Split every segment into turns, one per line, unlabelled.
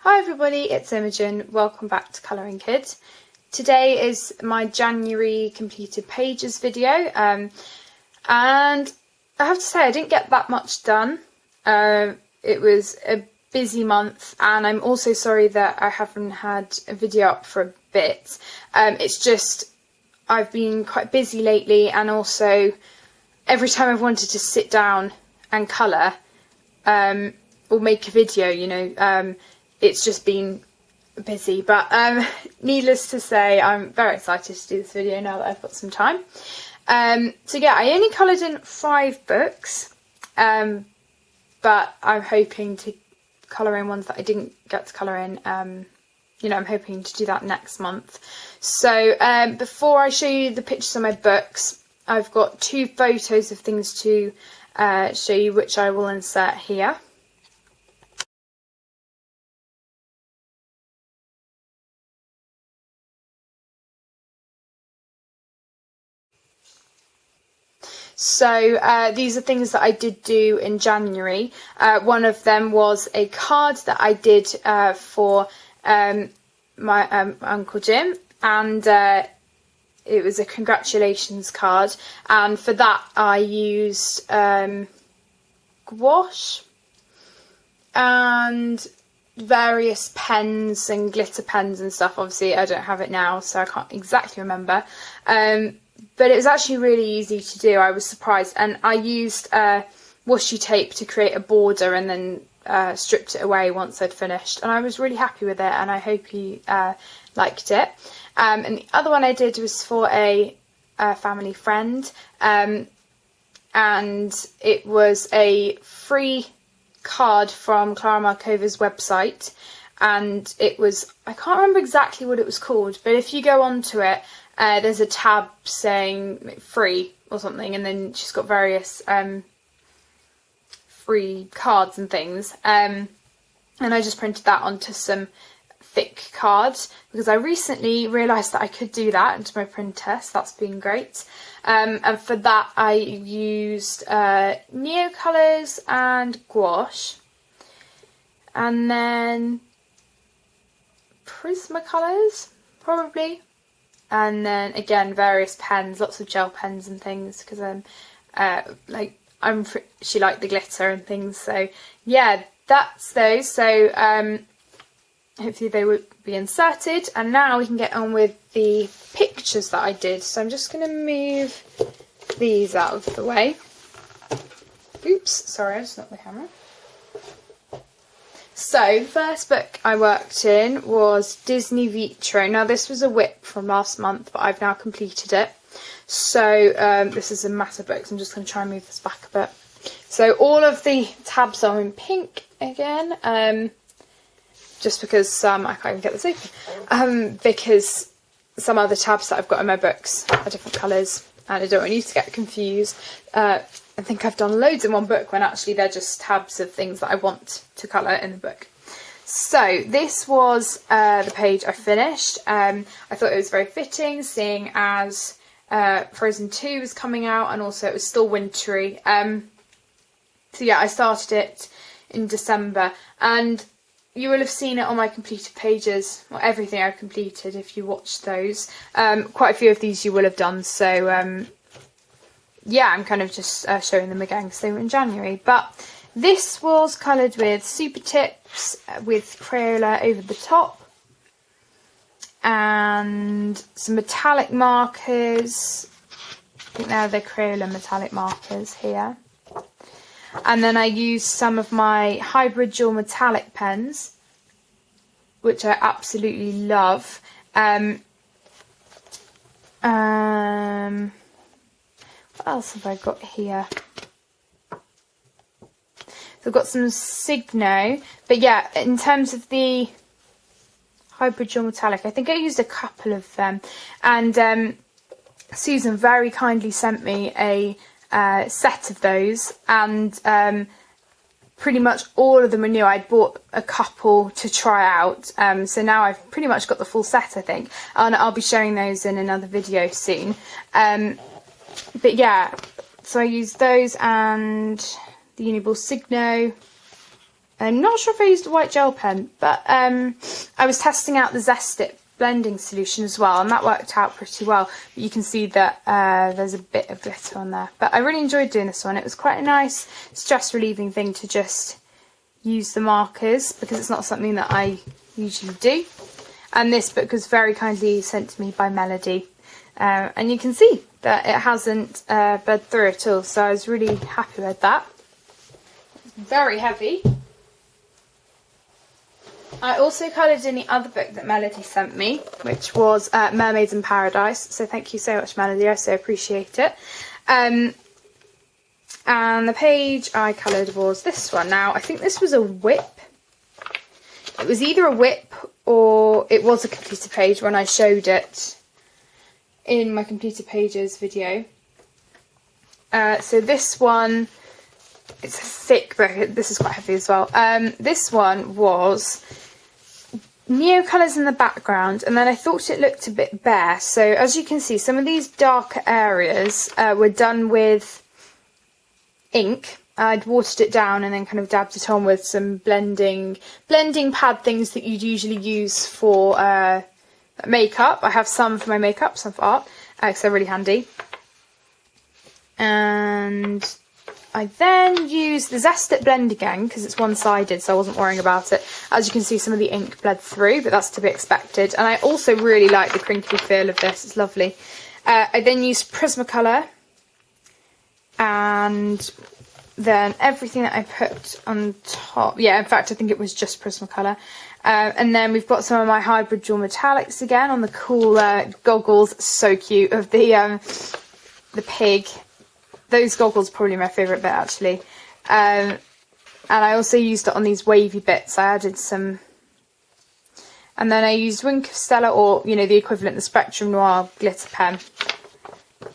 Hi everybody, it's Imogen. Welcome back to Colouring Kids. Today is my January completed pages video, and I have to say I didn't get that much done. It was a busy month, and I'm also sorry that I haven't had a video up for a bit. It's just I've been quite busy lately, and also every time I've wanted to sit down and colour or make a video, it's just been busy, but needless to say, I'm very excited to do this video now that I've got some time. So yeah, I only coloured in 5 books, but I'm hoping to colour in ones that I didn't get to colour in. I'm hoping to do that next month. So before I show you the pictures of my books, I've got 2 photos of things to show you, which I will insert here. So these are things that I did do in January. One of them was a card that I did for my Uncle Jim, and it was a congratulations card, and for that I used gouache and various pens and glitter pens and stuff. Obviously I don't have it now, so I can't exactly remember. But it was actually really easy to do. I was surprised, and I used washi tape to create a border and then stripped it away once I'd finished, and I was really happy with it, and I hope you liked it. And the other one I did was for a family friend, and it was a free card from Clara Markova's website, and it was, I can't remember exactly what it was called, but if you go onto it, there's a tab saying free or something, and then she's got various free cards and things, and I just printed that onto some thick cards because I recently realised that I could do that into my printer, so that's been great. And for that I used Neo colours and gouache, and then Prismacolors probably. And then again, various pens, lots of gel pens and things, because she liked the glitter and things. So yeah, that's those. So hopefully they will be inserted. And now we can get on with the pictures that I did. So I'm just going to move these out of the way. Oops, sorry, I just knocked the camera. So, the first book I worked in was Disney Vitrail. Now, this was a whip from last month, but I've now completed it. So, this is a massive book, so I'm just going to try and move this back a bit. So, all of the tabs are in pink again, just because I can't even get this open. Because some other tabs that I've got in my books are different colours, and I don't want you to get confused. I think I've done loads in one book when actually they're just tabs of things that I want to colour in the book. So this was the page I finished. I thought it was very fitting, seeing as Frozen 2 was coming out, and also it was still wintry. So yeah, I started it in December, and you will have seen it on my completed pages, or everything I've completed if you watched those. Quite a few of these you will have done, so yeah, I'm kind of just showing them again because they were in January. But this was coloured with Super Tips with Crayola over the top, and some metallic markers. I think they're the Crayola metallic markers here. And then I used some of my hybrid dual metallic pens, which I absolutely love. What else have I got here? So I've got some Signo, but yeah, in terms of the hybrid dual metallic, I think I used a couple of them, and Susan very kindly sent me a set of those, and pretty much all of them are new. I'd bought a couple to try out, so now I've pretty much got the full set, I think, and I'll be showing those in another video soon. But yeah, so I used those and the Uniball Signo, I'm not sure if I used a white gel pen, but I was testing out the Zest It blending solution as well, and that worked out pretty well. But you can see that there's a bit of glitter on there. But I really enjoyed doing this one. It was quite a nice stress relieving thing to just use the markers, because it's not something that I usually do. And this book was very kindly sent to me by Melody, and you can see that it hasn't bled through at all, so I was really happy with that. It's very heavy. I also coloured in the other book that Melody sent me, which was Mermaids in Paradise, so thank you so much, Melody, I so appreciate it. And the page I coloured was this one. Now, I think this was a whip. It was either a whip or it was a completed page when I showed it in my completed pages video. So this one, it's a thick book. This is quite heavy as well. This one was neo colours in the background, and then I thought it looked a bit bare. So as you can see, some of these darker areas were done with ink. I'd watered it down and then kind of dabbed it on with some blending pad things that you'd usually use for makeup. I have some for my makeup, some for art, because they're really handy. And I then used the Zest It blend again, because it's one-sided, so I wasn't worrying about it. As you can see, some of the ink bled through, but that's to be expected. And I also really like the crinkly feel of this. It's lovely. I then used Prismacolor, and then everything that I put on top, yeah, in fact I think it was just Prismacolor. And then we've got some of my hybrid jewel metallics again on the cool goggles, so cute, of the pig. Those goggles are probably my favourite bit, actually. And I also used it on these wavy bits. I added some, and then I used Wink of Stella, or you know, the equivalent, the Spectrum Noir glitter pen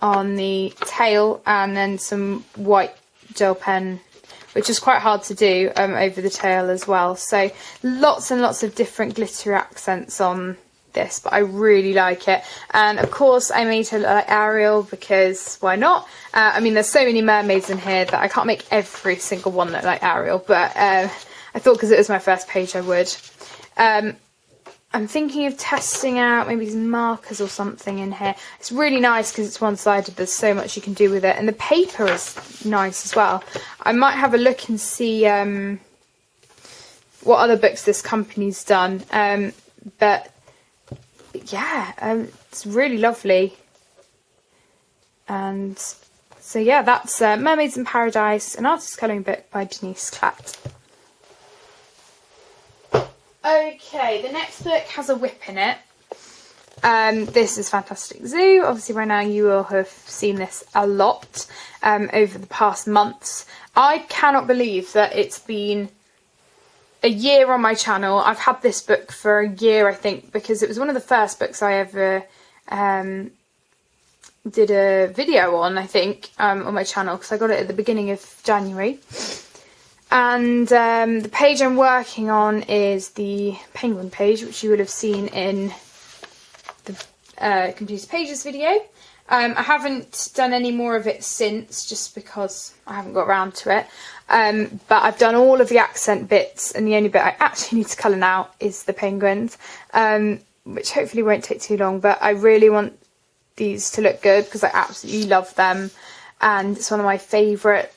on the tail, and then some white gel pen, which is quite hard to do, over the tail as well. So lots and lots of different glittery accents on this, but I really like it. And of course I made her look like Ariel, because why not? I mean, there's so many mermaids in here that I can't make every single one look like Ariel, but I thought because it was my first page I would. I'm thinking of testing out maybe some markers or something in here. It's really nice because it's one-sided. There's so much you can do with it. And the paper is nice as well. I might have a look and see what other books this company's done. But yeah, it's really lovely. And so yeah, that's Mermaids in Paradise, an artist colouring book by Denise Klatt. Okay, the next book has a whip in it. This is Fantastic Zoo. Obviously by now you will have seen this a lot over the past months. I cannot believe that it's been a year on my channel. I've had this book for a year, I think, because it was one of the first books I ever did a video on, I think, on my channel, because I got it at the beginning of January. And the page I'm working on is the penguin page, which you would have seen in the Computer Pages video. I haven't done any more of it since, just because I haven't got around to it. But I've done all of the accent bits, and the only bit I actually need to colour now is the penguins, which hopefully won't take too long. But I really want these to look good because I absolutely love them, and it's one of my favourite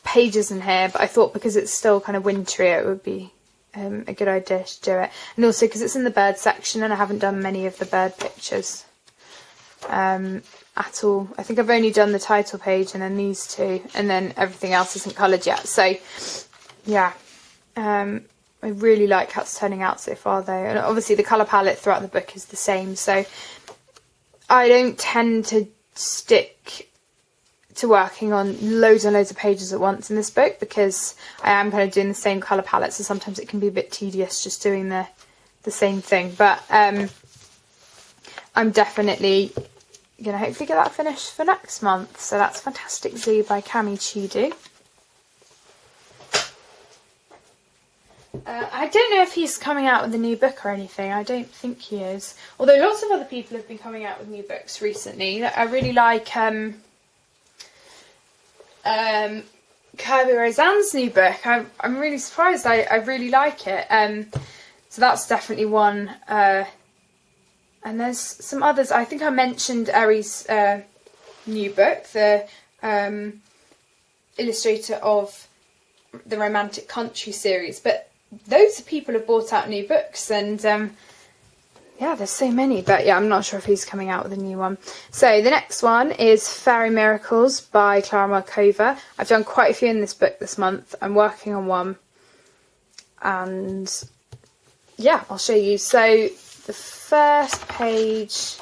pages in here. But I thought because it's still kind of wintry, it would be a good idea to do it, and also because it's in the bird section and I haven't done many of the bird pictures at all. I think I've only done the title page and then these two, and then everything else isn't coloured yet. So yeah, I really like how it's turning out so far though, and obviously the colour palette throughout the book is the same, so I don't tend to stick to working on loads and loads of pages at once in this book, because I am kind of doing the same colour palette, so sometimes it can be a bit tedious just doing the same thing. But I'm definitely going to hopefully get that finished for next month. So that's Fantastic Zoo by Cami Chidu. I don't know if he's coming out with a new book or anything. I don't think he is. Although lots of other people have been coming out with new books recently. I really like Kirby Roseanne's new book. I'm really surprised. I really like it. So that's definitely one. And there's some others. I think I mentioned Eri's new book, the illustrator of the Romantic Country series. But loads of people have brought out new books, and yeah, there's so many. But yeah, I'm not sure if he's coming out with a new one. So the next one is Fairy Miracles by Clara Markova. I've done quite a few in this book this month. I'm working on one, and yeah, I'll show you. So the first page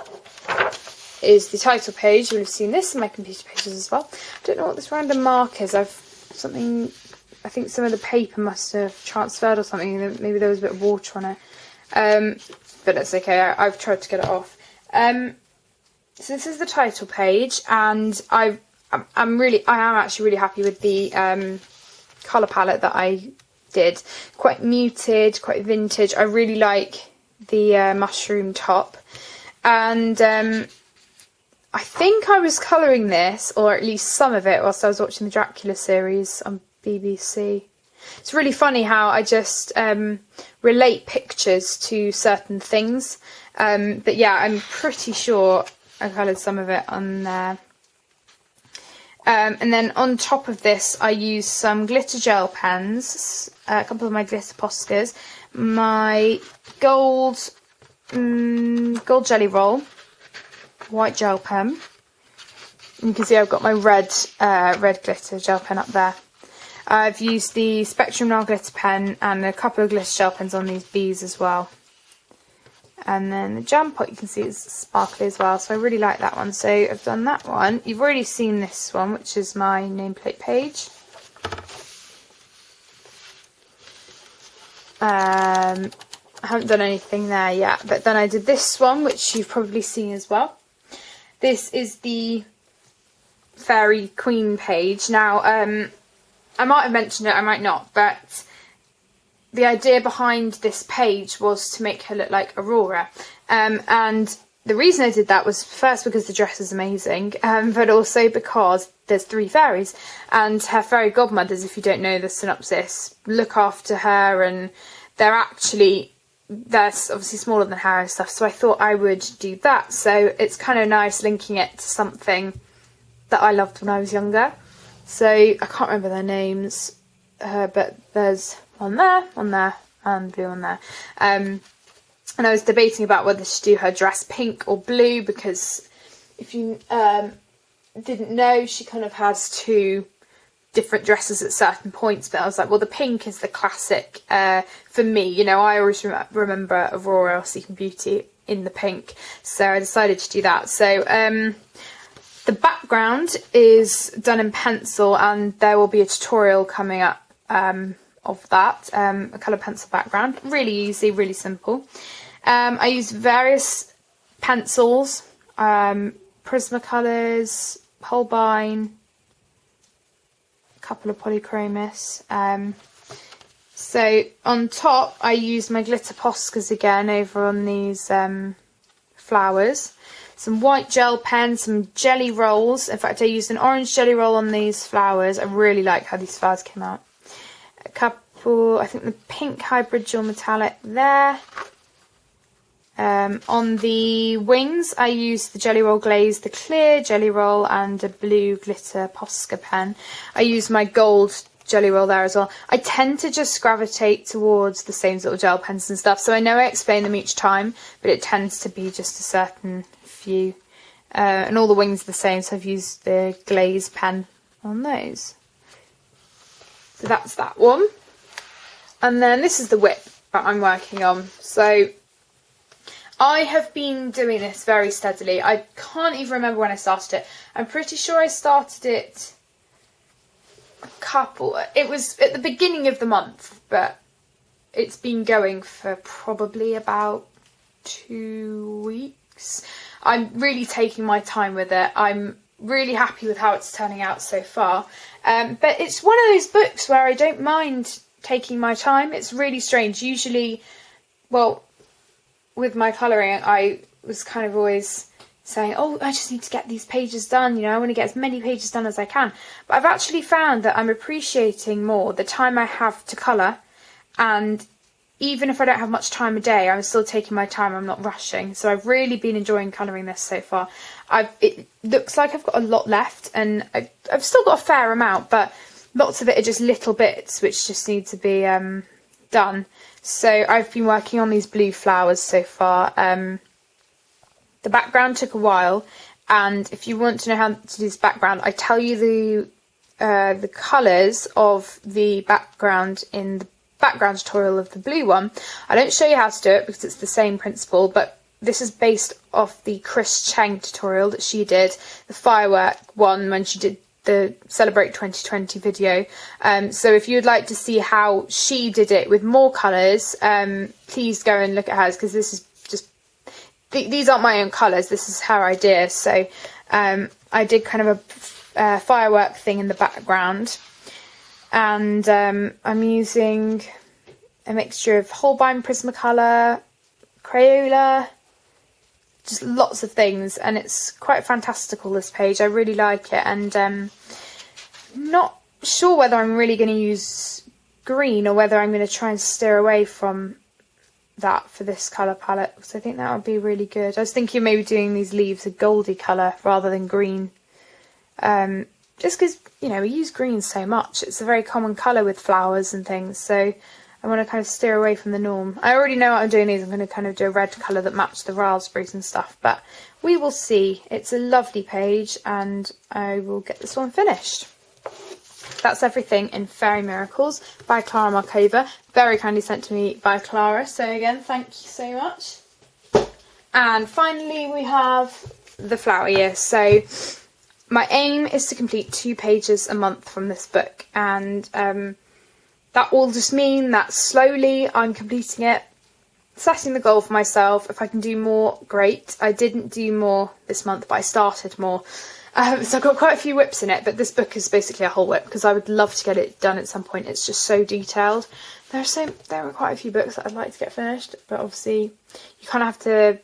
is the title page. You'll have seen this in my computer pages as well. I don't know what this random mark is. I think some of the paper must have transferred or something. Maybe there was a bit of water on it. But that's okay. I've tried to get it off. So this is the title page, and I am actually really happy with the colour palette that I did. Quite muted, quite vintage. I really like the mushroom top, and I think I was colouring this, or at least some of it, whilst I was watching the Dracula series on BBC. It's really funny how I just relate pictures to certain things. But yeah, I'm pretty sure I coloured some of it on there. And then on top of this, I used some glitter gel pens, a couple of my glitter Poscas, my gold jelly roll, white gel pen. You can see I've got my red glitter gel pen up there. I've used the Spectrum Nail glitter pen and a couple of glitter gel pens on these bees as well. And then the jam pot, you can see it's sparkly as well, so I really like that one. So I've done that one. You've already seen this one, which is my nameplate page. I haven't done anything there yet, but then I did this one, which you've probably seen as well. This is the Fairy Queen page. Now, I might have mentioned it, I might not, but the idea behind this page was to make her look like Aurora. And the reason I did that was first because the dress is amazing, but also because there's 3 fairies, and her fairy godmothers, if you don't know the synopsis, look after her, and they're obviously smaller than her and stuff, so I thought I would do that. So it's kind of nice linking it to something that I loved when I was younger. So I can't remember their names, but there's one there, and blue one there. And I was debating about whether to do her dress pink or blue, because if you didn't know, she kind of has 2 different dresses at certain points, but I was like, well, the pink is the classic for me. You know, I always remember Aurora or Sleeping Beauty in the pink, so I decided to do that. So the background is done in pencil, and there will be a tutorial coming up of that, a colour pencil background. Really easy, really simple. I used various pencils, Prismacolors, Holbein, a couple of Polychromis. So on top, I used my glitter Poscas again over on these flowers. Some white gel pens, some jelly rolls. In fact, I used an orange jelly roll on these flowers. I really like how these flowers came out. A couple, I think the pink hybrid dual metallic there. On the wings, I used the Jelly Roll Glaze, the clear Jelly Roll, and a blue glitter Posca pen. I used my gold Jelly Roll there as well. I tend to just gravitate towards the same sort of gel pens and stuff, so I know I explain them each time, but it tends to be just a certain few. And all the wings are the same, so I've used the glaze pen on those. So that's that one. And then this is the whip that I'm working on. So I have been doing this very steadily. I can't even remember when I started it. I'm pretty sure I started it it was at the beginning of the month, but it's been going for probably about 2 weeks. I'm really taking my time with it. I'm really happy with how it's turning out so far. But it's one of those books where I don't mind taking my time. It's really strange. Usually, well, with my colouring, I was kind of always saying, oh, I just need to get these pages done, you know, I want to get as many pages done as I can. But I've actually found that I'm appreciating more the time I have to colour, and even if I don't have much time a day, I'm still taking my time, I'm not rushing. So I've really been enjoying colouring this so far. It looks like I've got a lot left, and I've still got a fair amount, but lots of it are just little bits which just need to be done. So I've been working on these blue flowers so far. The background took a while, and if you want to know how to do this background, I tell you the colours of the background in the background tutorial of the blue one. I don't show you how to do it because it's the same principle, but this is based off the Chris Cheng tutorial that she did, the firework one when she did the Celebrate 2020 video. So if you'd like to see how she did it with more colours, please go and look at hers, because this is just, these aren't my own colours, this is her idea. So I did kind of a firework thing in the background, and I'm using a mixture of Holbein Prismacolor, Crayola, just lots of things, and it's quite fantastical, this page. I really like it, and not sure whether I'm really going to use green or whether I'm going to try and steer away from that for this colour palette, because I think that would be really good. I was thinking maybe doing these leaves a goldy colour rather than green, just because, you know, we use green so much. It's a very common colour with flowers and things, so I want to kind of steer away from the norm. I already know what I'm doing these. I'm going to kind of do a red colour that matches the raspberries and stuff, but we will see. It's a lovely page, and I will get this one finished. That's everything in Fairy Miracles by Clara Markova. Very kindly sent to me by Clara, so again, thank you so much. And finally we have the Flower Year. So my aim is to complete 2 pages a month from this book, and that will just mean that slowly I'm completing it, setting the goal for myself. If I can do more, great. I didn't do more this month, but I started more. So I've got quite a few whips in it, but this book is basically a whole whip because I would love to get it done at some point. It's just so detailed. There are quite a few books that I'd like to get finished, but obviously you kind of have to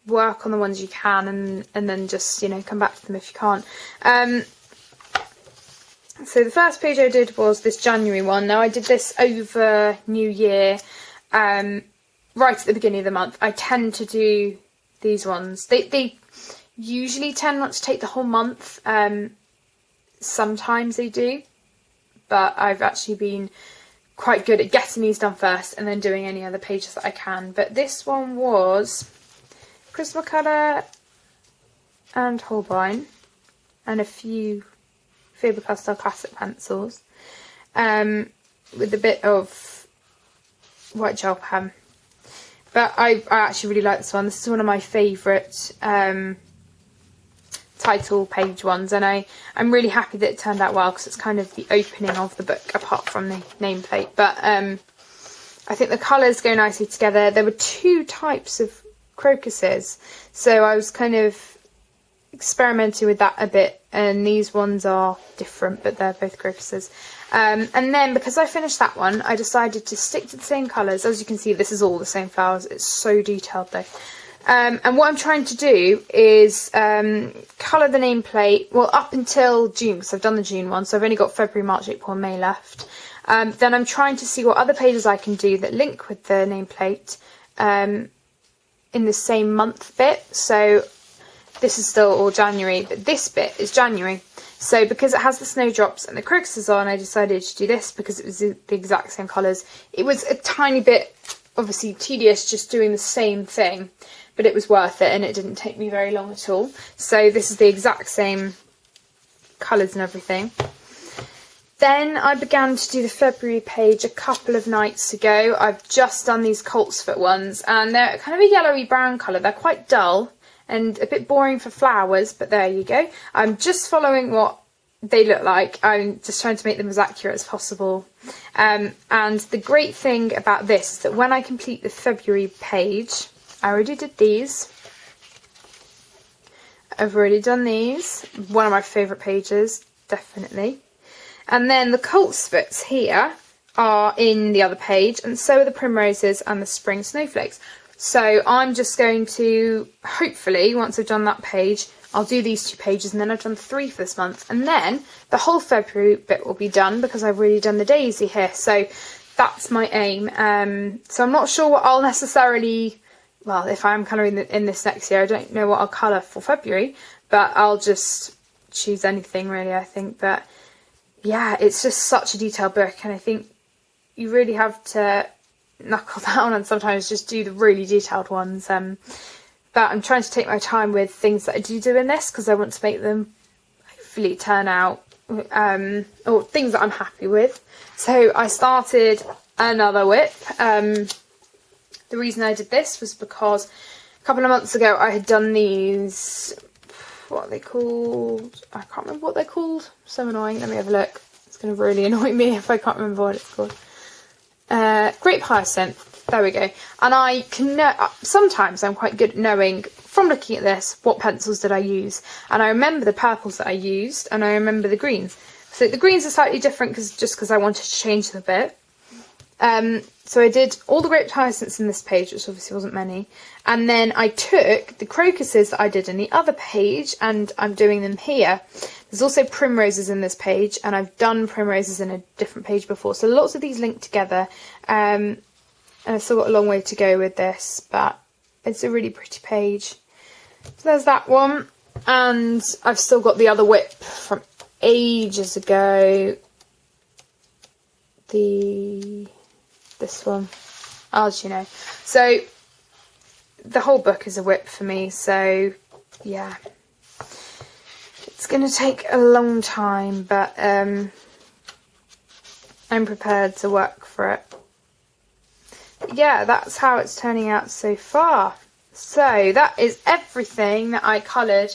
work on the ones you can, and then just, you know, come back to them if you can't. So the first page I did was this January one. Now I did this over New Year, right at the beginning of the month. I tend to do these ones. They usually tend not to take the whole month. Sometimes they do, but I've actually been quite good at getting these done first and then doing any other pages that I can. But this one was Prismacolor and Holbein and a few Faber-Castell Classic pencils, with a bit of white gel pen. But I actually really like this one. This is one of my favourite title page ones, and I'm really happy that it turned out well, because it's kind of the opening of the book apart from the nameplate. But I think the colours go nicely together. There were 2 types of crocuses, so I was kind of experimenting with that a bit, and these ones are different, but they're both crocuses. And then because I finished that one, I decided to stick to the same colours. As you can see, this is all the same flowers. It's so detailed though. And what I'm trying to do is colour the nameplate, well, up until June, because I've done the June one, so I've only got February, March, April and May left. Then I'm trying to see what other pages I can do that link with the nameplate in the same month bit. So this is still all January, but this bit is January. So because it has the snowdrops and the crocuses on, I decided to do this because it was the exact same colours. It was a tiny bit, obviously, tedious just doing the same thing, but it was worth it, and it didn't take me very long at all. So this is the exact same colours and everything. Then I began to do the February page a couple of nights ago. I've just done these coltsfoot ones, and they're kind of a yellowy brown colour. They're quite dull and a bit boring for flowers, but there you go. I'm just following what they look like. I'm just trying to make them as accurate as possible. And the great thing about this is that when I complete the February page, I already did these. I've already done these. One of my favourite pages, definitely. And then the coltsfoots here are in the other page, and so are the primroses and the spring snowflakes. So I'm just going to, hopefully, once I've done that page, I'll do these 2 pages, and then I've done 3 for this month. And then the whole February bit will be done because I've really done the daisy here. So that's my aim. So I'm not sure what I'll necessarily, well, if I'm colouring in this next year, I don't know what I'll colour for February, but I'll just choose anything really, I think. But yeah, it's just such a detailed book, and I think you really have to knuckle down and sometimes just do the really detailed ones. But I'm trying to take my time with things that I do in this because I want to make them hopefully turn out, or things that I'm happy with. So I started another whip. The reason I did this was because a couple of months ago I had done these, what are they called? I can't remember what they're called. So annoying. Let me have a look. It's going to really annoy me if I can't remember what it's called. Grape hyacinth. There we go. And I can know, sometimes I'm quite good at knowing from looking at this what pencils did I use, and I remember the purples that I used, and I remember the greens. So the greens are slightly different because I wanted to change them a bit. So I did all the grape hyacinths in this page, which obviously wasn't many, and then I took the crocuses that I did in the other page and I'm doing them here. There's also primroses in this page, and I've done primroses in a different page before, so lots of these linked together. And I've still got a long way to go with this, but it's a really pretty page. So there's that one, and I've still got the other whip from ages ago. This one, as you know. So the whole book is a whip for me, so yeah. It's going to take a long time, but I'm prepared to work for it. Yeah, that's how it's turning out so far. So that is everything that I coloured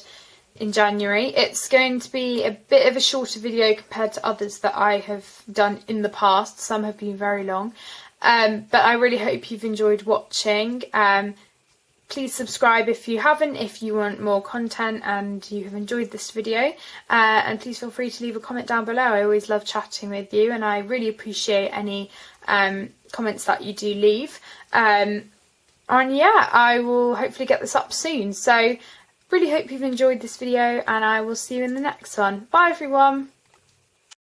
in January. It's going to be a bit of a shorter video compared to others that I have done in the past. Some have been very long, but I really hope you've enjoyed watching. Please subscribe if you haven't, if you want more content and you have enjoyed this video, and please feel free to leave a comment down below. I always love chatting with you, and I really appreciate any comments that you do leave. And yeah, I will hopefully get this up soon. So really hope you've enjoyed this video, and I will see you in the next one. Bye everyone.